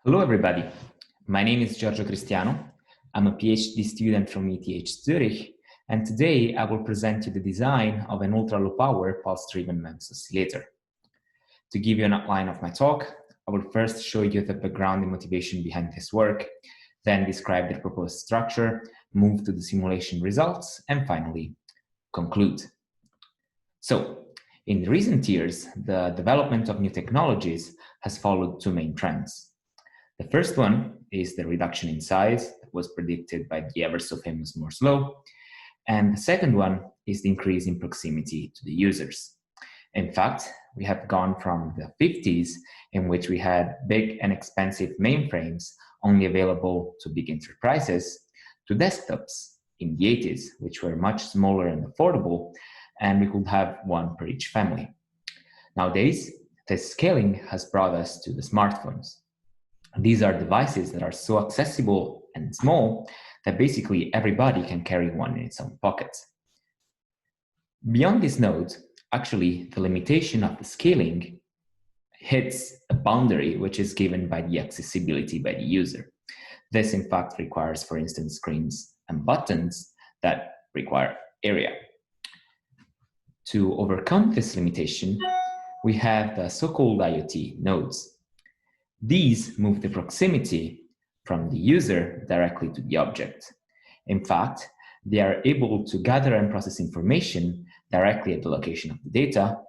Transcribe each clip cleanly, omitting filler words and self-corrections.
Hello, everybody. My name is Giorgio Cristiano. I'm a PhD student from ETH Zurich, and today I will present you the design of an ultra-low power pulse-driven MEMS oscillator. To give you an outline of my talk, I will first show you the background and motivation behind this work, then describe the proposed structure, move to the simulation results, and finally conclude. So, in recent years, the development of new technologies has followed two main trends. The first one is the reduction in size that was predicted by the ever so famous Moore's law. And the second one is the increase in proximity to the users. In fact, we have gone from the 50s, in which we had big and expensive mainframes only available to big enterprises, to desktops in the 80s, which were much smaller and affordable, and we could have one per each family. Nowadays, this scaling has brought us to the smartphones. These are devices that are so accessible and small that basically everybody can carry one in its own pocket. Beyond this node, actually, the limitation of the scaling hits a boundary which is given by the accessibility by the user. This, in fact, requires, for instance, screens and buttons that require area. To overcome this limitation, we have the so-called IoT nodes. These move the proximity from the user directly to the object. In fact, they are able to gather and process information directly at the location of the data,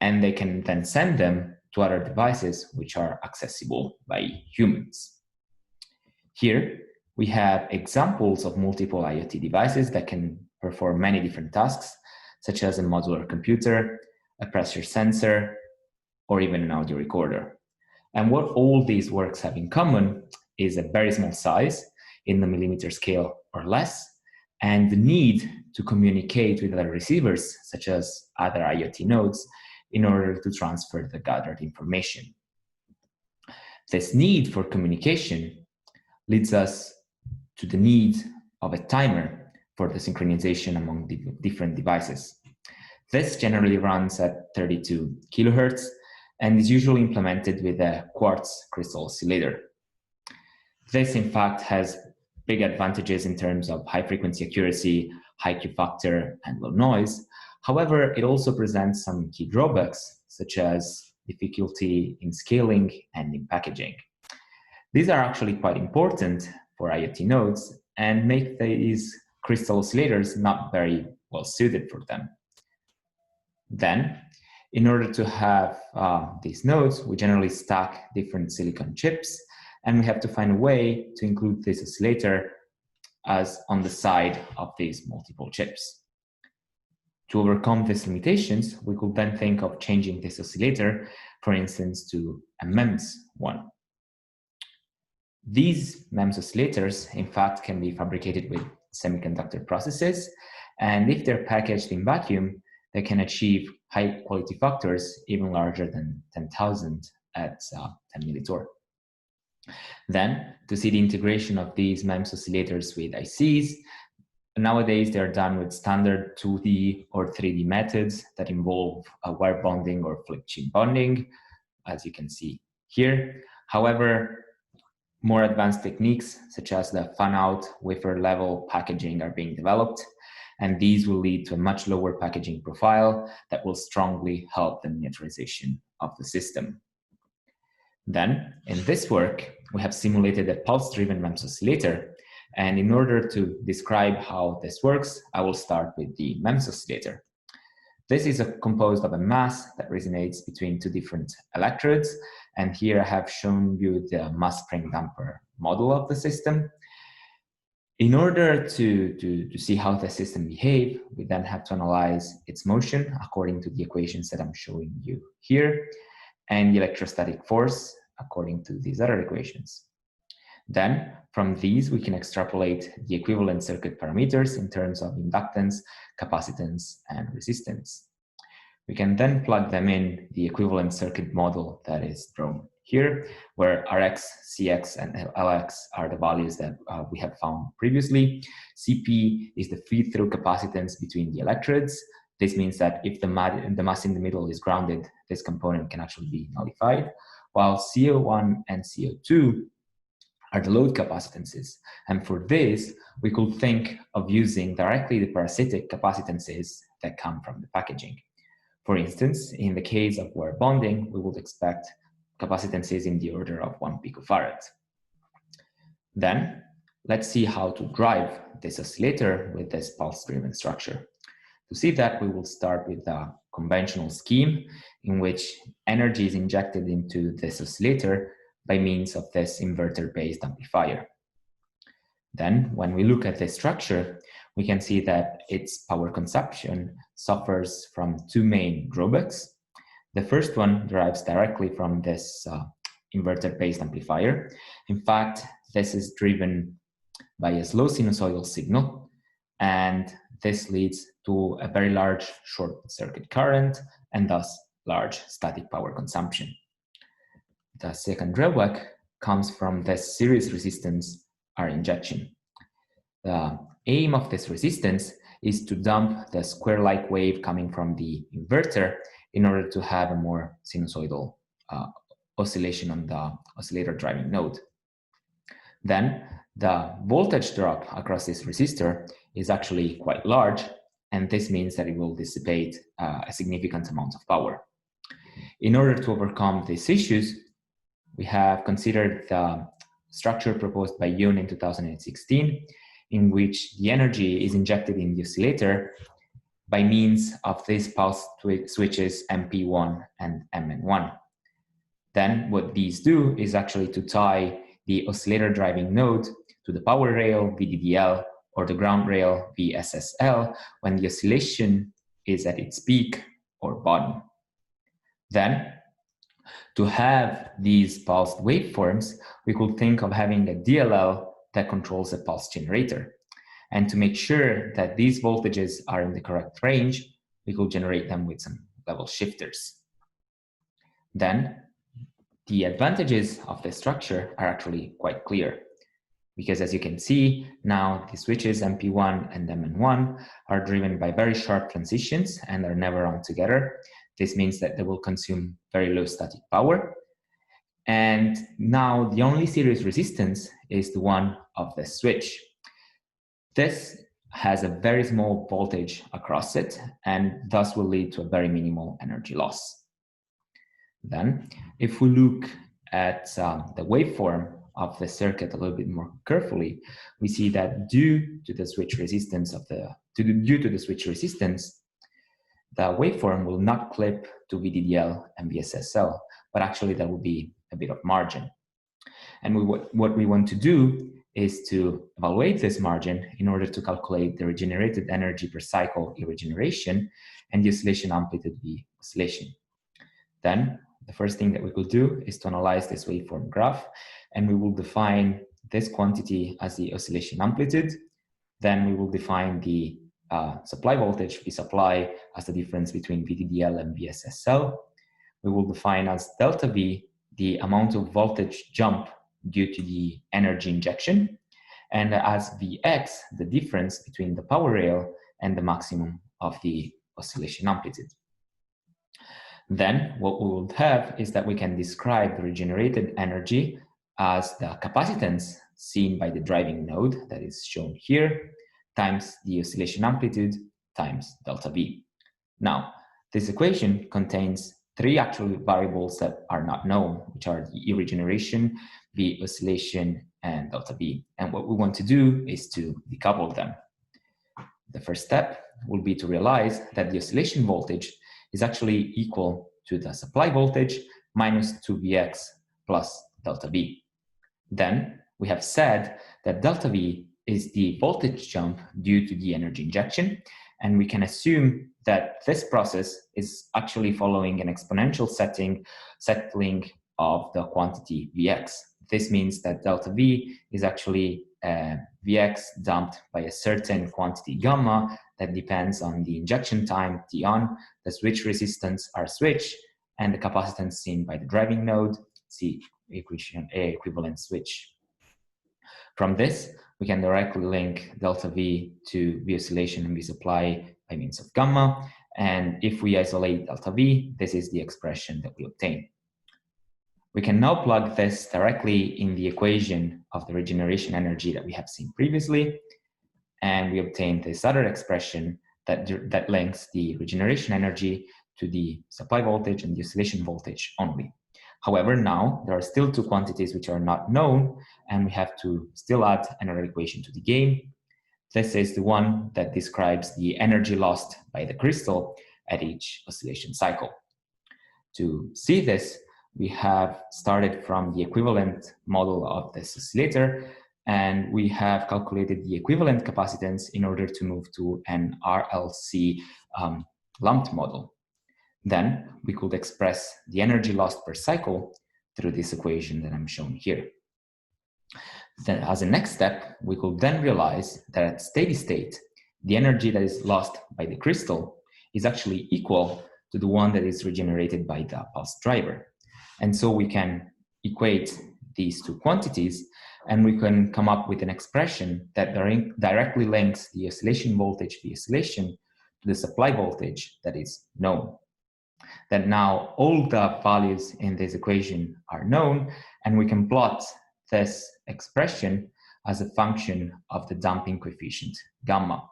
and they can then send them to other devices which are accessible by humans. Here, we have examples of multiple IoT devices that can perform many different tasks, such as a modular computer, a pressure sensor, or even an audio recorder. And what all these works have in common is a very small size, in the millimeter scale or less, and the need to communicate with other receivers, such as other IoT nodes, in order to transfer the gathered information. This need for communication leads us to the need of a timer for the synchronization among different devices. This generally runs at 32 kilohertz and is usually implemented with a quartz crystal oscillator. This, in fact, has big advantages in terms of high frequency accuracy, high Q factor, and low noise. However, it also presents some key drawbacks, such as difficulty in scaling and in packaging. These are actually quite important for IoT nodes and make these crystal oscillators not very well suited for them. Then, in order to have these nodes, we generally stack different silicon chips, and we have to find a way to include this oscillator as on the side of these multiple chips. To overcome these limitations, we could then think of changing this oscillator, for instance, to a MEMS one. These MEMS oscillators, in fact, can be fabricated with semiconductor processes, and if they're packaged in vacuum, they can achieve high quality factors even larger than 10,000 at 10 millitorr. Then, to see the integration of these MEMS oscillators with ICs, nowadays they're done with standard 2D or 3D methods that involve wire bonding or flip chip bonding, as you can see here. However, more advanced techniques, such as the fan-out wafer-level packaging, are being developed, and these will lead to a much lower packaging profile that will strongly help the miniaturization of the system. Then, in this work, we have simulated a pulse-driven MEMS oscillator, and in order to describe how this works, I will start with the MEMS oscillator. This is composed of a mass that resonates between two different electrodes, and here I have shown you the mass spring damper model of the system. In order to see how the system behaves, we then have to analyze its motion according to the equations that I'm showing you here, and the electrostatic force according to these other equations. Then, from these, we can extrapolate the equivalent circuit parameters in terms of inductance, capacitance, and resistance. We can then plug them in the equivalent circuit model that is drawn here, where Rx, Cx, and Lx are the values that we have found previously. Cp is the feed-through capacitance between the electrodes. This means that if the mass in the middle is grounded, this component can actually be nullified, while CO1 and CO2 are the load capacitances. And for this, we could think of using directly the parasitic capacitances that come from the packaging. For instance, in the case of wire bonding, we would expect capacitances in the order of 1 picofarad. Then, let's see how to drive this oscillator with this pulse-driven structure. To see that, we will start with a conventional scheme in which energy is injected into this oscillator by means of this inverter-based amplifier. Then, when we look at this structure, we can see that its power consumption suffers from two main drawbacks. The first one derives directly from this inverter-based amplifier. In fact, this is driven by a slow sinusoidal signal, and this leads to a very large short circuit current and thus large static power consumption. The second drawback comes from this series resistance R injection. The aim of this resistance is to dump the square-like wave coming from the inverter in order to have a more sinusoidal oscillation on the oscillator driving node. Then the voltage drop across this resistor is actually quite large, and this means that it will dissipate a significant amount of power. In order to overcome these issues, we have considered the structure proposed by June in 2016, in which the energy is injected in the oscillator by means of these pulse switches MP1 and MN1. Then what these do is actually to tie the oscillator driving node to the power rail VDDL or the ground rail VSSL when the oscillation is at its peak or bottom. Then, to have these pulsed waveforms, we could think of having a DLL that controls a pulse generator. And to make sure that these voltages are in the correct range, we could generate them with some level shifters. Then, the advantages of this structure are actually quite clear, because as you can see, now the switches MP1 and MN1 are driven by very sharp transitions and are never on together. This means that they will consume very low static power. And now the only series resistance is the one of the switch. This has a very small voltage across it and thus will lead to a very minimal energy loss. Then, if we look at the waveform of the circuit a little bit more carefully, we see that due to the switch resistance, the waveform will not clip to VDDL and VSSL, but actually there will be a bit of margin. And what we want to do is to evaluate this margin in order to calculate the regenerated energy per cycle E regeneration and the oscillation amplitude V oscillation. Then, the first thing that we could do is to analyze this waveform graph, and we will define this quantity as the oscillation amplitude. Then we will define the supply voltage V supply as the difference between VDDL and VSSL. We will define as delta V the amount of voltage jump due to the energy injection, and as Vx the difference between the power rail and the maximum of the oscillation amplitude. Then what we will have is that we can describe the regenerated energy as the capacitance seen by the driving node, that is shown here, times the oscillation amplitude times delta V. Now, this equation contains three actual variables that are not known, which are the E regeneration, V oscillation, and delta V. And what we want to do is to decouple them. The first step will be to realize that the oscillation voltage is actually equal to the supply voltage minus 2Vx plus delta V. Then we have said that delta V is the voltage jump due to the energy injection, and we can assume that this process is actually following an exponential settling of the quantity Vx. This means that delta V is actually Vx dumped by a certain quantity gamma that depends on the injection time T on, the switch resistance R switch, and the capacitance seen by the driving node, C equation A equivalent switch. From this, we can directly link delta V to V oscillation and V supply by means of gamma. And if we isolate delta V, this is the expression that we obtain. We can now plug this directly in the equation of the regeneration energy that we have seen previously, and we obtain this other expression that links the regeneration energy to the supply voltage and the oscillation voltage only. However, now there are still two quantities which are not known, and we have to still add another equation to the game. This is the one that describes the energy lost by the crystal at each oscillation cycle. To see this, we have started from the equivalent model of this oscillator, and we have calculated the equivalent capacitance in order to move to an RLC lumped model. Then we could express the energy lost per cycle through this equation that I'm showing here. Then as a next step, we could then realize that at steady state, the energy that is lost by the crystal is actually equal to the one that is regenerated by the pulse driver. And so we can equate these two quantities, and we can come up with an expression that directly links the oscillation voltage, the oscillation, to the supply voltage that is known. That now all the values in this equation are known, and we can plot this expression as a function of the damping coefficient gamma.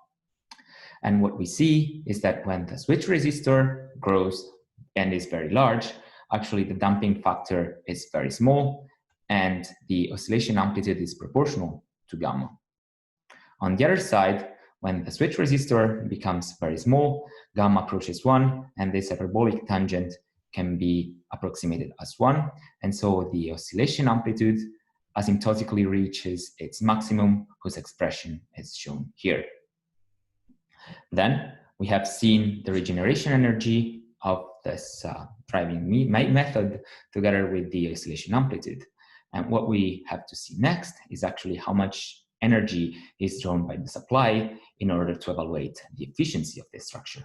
And what we see is that when the switch resistor grows and is very large, actually the damping factor is very small, and the oscillation amplitude is proportional to gamma. On the other side, when the switch resistor becomes very small, gamma approaches 1, and this hyperbolic tangent can be approximated as 1. And so the oscillation amplitude asymptotically reaches its maximum, whose expression is shown here. Then we have seen the regeneration energy of this driving method together with the oscillation amplitude. And what we have to see next is actually how much energy is drawn by the supply in order to evaluate the efficiency of this structure.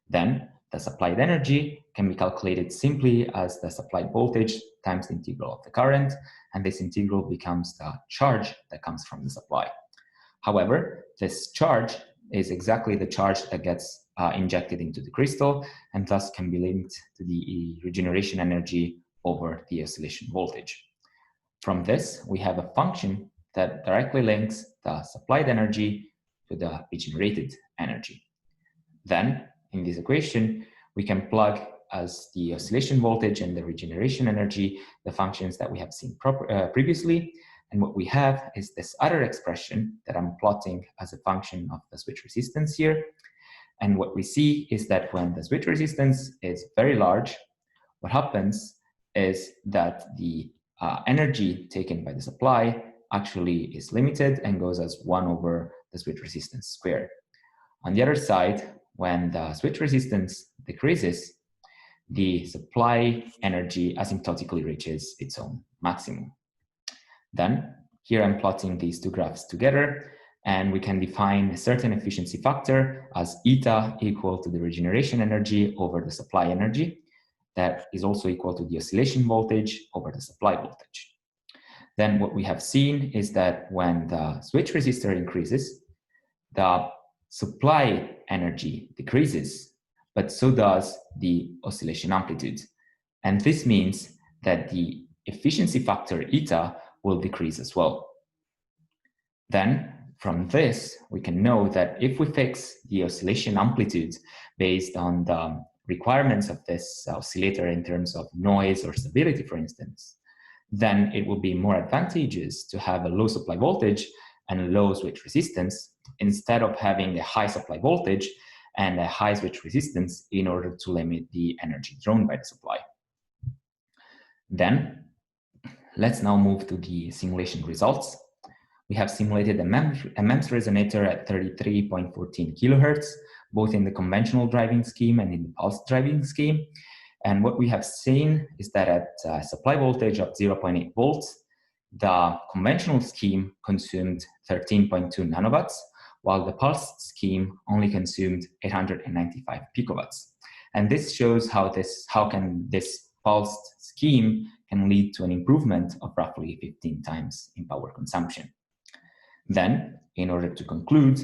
Then the supplied energy can be calculated simply as the supplied voltage times the integral of the current, and this integral becomes the charge that comes from the supply. However, this charge is exactly the charge that gets injected into the crystal, and thus can be linked to the regeneration energy over the oscillation voltage. From this, we have a function that directly links the supplied energy to the regenerated energy. Then, in this equation, we can plug as the oscillation voltage and the regeneration energy the functions that we have seen previously. And what we have is this other expression that I'm plotting as a function of the switch resistance here. And what we see is that when the switch resistance is very large, what happens is that the energy taken by the supply actually is limited and goes as 1 over the switch resistance squared. On the other side, when the switch resistance decreases, the supply energy asymptotically reaches its own maximum. Then, here I'm plotting these two graphs together, and we can define a certain efficiency factor as eta equal to the regeneration energy over the supply energy. That is also equal to the oscillation voltage over the supply voltage. Then what we have seen is that when the switch resistor increases, the supply energy decreases, but so does the oscillation amplitude. And this means that the efficiency factor eta will decrease as well. Then, from this, we can know that if we fix the oscillation amplitude based on the requirements of this oscillator in terms of noise or stability, for instance, then it will be more advantageous to have a low supply voltage and a low switch resistance instead of having a high supply voltage and a high switch resistance in order to limit the energy drawn by the supply. Then, let's now move to the simulation results. We have simulated a MEMS resonator at 33.14 kilohertz, both in the conventional driving scheme and in the pulse driving scheme. And what we have seen is that at a supply voltage of 0.8 volts, the conventional scheme consumed 13.2 nanowatts, while the pulse scheme only consumed 895 picowatts. And this shows how this pulsed scheme can lead to an improvement of roughly 15 times in power consumption. Then, in order to conclude,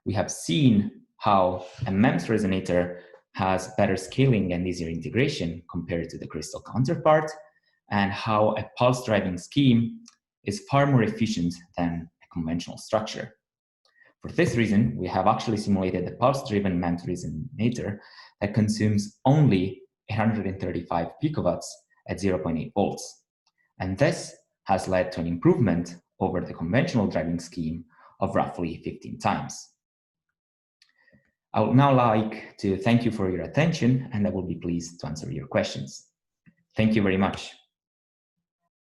we have seen how a MEMS resonator has better scaling and easier integration compared to the crystal counterpart. and how a pulse driving scheme is far more efficient than a conventional structure. For this reason, we have actually simulated a pulse-driven MEMS resonator that consumes only 135 picowatts at 0.8 volts. And this has led to an improvement over the conventional driving scheme of roughly 15 times. I would now like to thank you for your attention, and I will be pleased to answer your questions. Thank you very much.